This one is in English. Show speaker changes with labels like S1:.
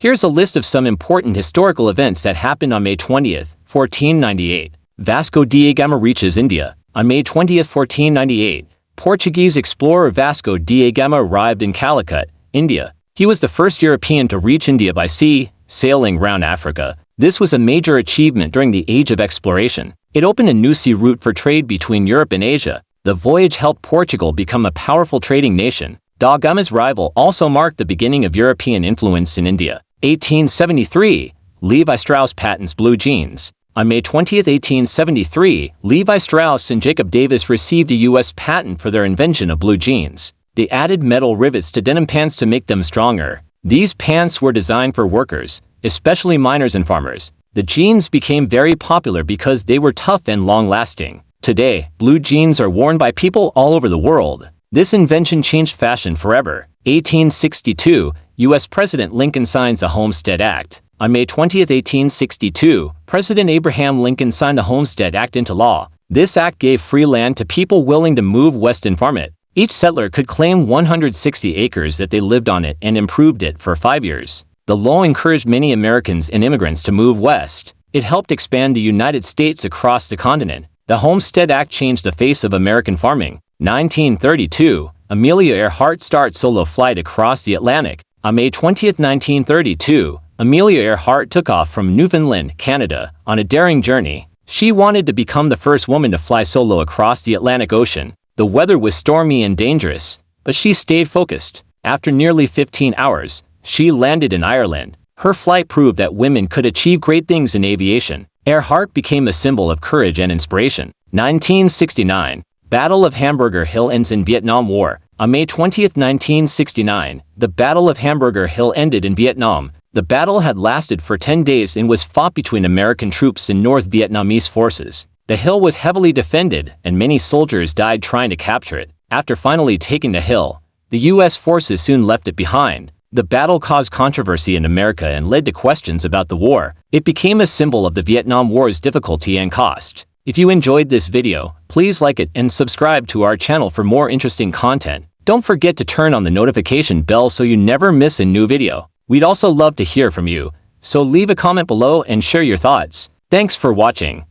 S1: Here's a list of some important historical events that happened on May 20th, 1498. Vasco da Gama reaches India. On May 20th, 1498, Portuguese explorer Vasco da Gama arrived in Calicut, India. He was the first European to reach India by sea, sailing round Africa. This was a major achievement during the Age of Exploration. It opened a new sea route for trade between Europe and Asia. The voyage helped Portugal become a powerful trading nation. Da Gama's arrival also marked the beginning of European influence in India. 1873, Levi Strauss patents blue jeans. On May 20, 1873, Levi Strauss and Jacob Davis received a U.S. patent for their invention of blue jeans. They added metal rivets to denim pants to make them stronger. These pants were designed for workers, especially miners and farmers. The jeans became very popular because they were tough and long-lasting. Today, blue jeans are worn by people all over the world. This invention changed fashion forever. 1862, U.S. President Lincoln signs the Homestead Act. On May 20, 1862, President Abraham Lincoln signed the Homestead Act into law. This act gave free land to people willing to move west and farm it. Each settler could claim 160 acres that they lived on it and improved it for 5 years. The law encouraged many Americans and immigrants to move west. It helped expand the United States across the continent. The Homestead Act changed the face of American farming. 1932, Amelia Earhart starts solo flight across the Atlantic. On May 20, 1932, Amelia Earhart took off from Newfoundland, Canada, on a daring journey. She wanted to become the first woman to fly solo across the Atlantic Ocean. The weather was stormy and dangerous, but she stayed focused. After nearly 15 hours, she landed in Ireland. Her flight proved that women could achieve great things in aviation. Earhart became a symbol of courage and inspiration. 1969, Battle of Hamburger Hill ends in Vietnam War. On May 20, 1969, the Battle of Hamburger Hill ended in Vietnam. The battle had lasted for 10 days and was fought between American troops and North Vietnamese forces. The hill was heavily defended, and many soldiers died trying to capture it. After finally taking the hill, the U.S. forces soon left it behind. The battle caused controversy in America and led to questions about the war. It became a symbol of the Vietnam War's difficulty and cost. If you enjoyed this video, please like it and subscribe to our channel for more interesting content. Don't forget to turn on the notification bell so you never miss a new video. We'd also love to hear from you, so leave a comment below and share your thoughts. Thanks for watching.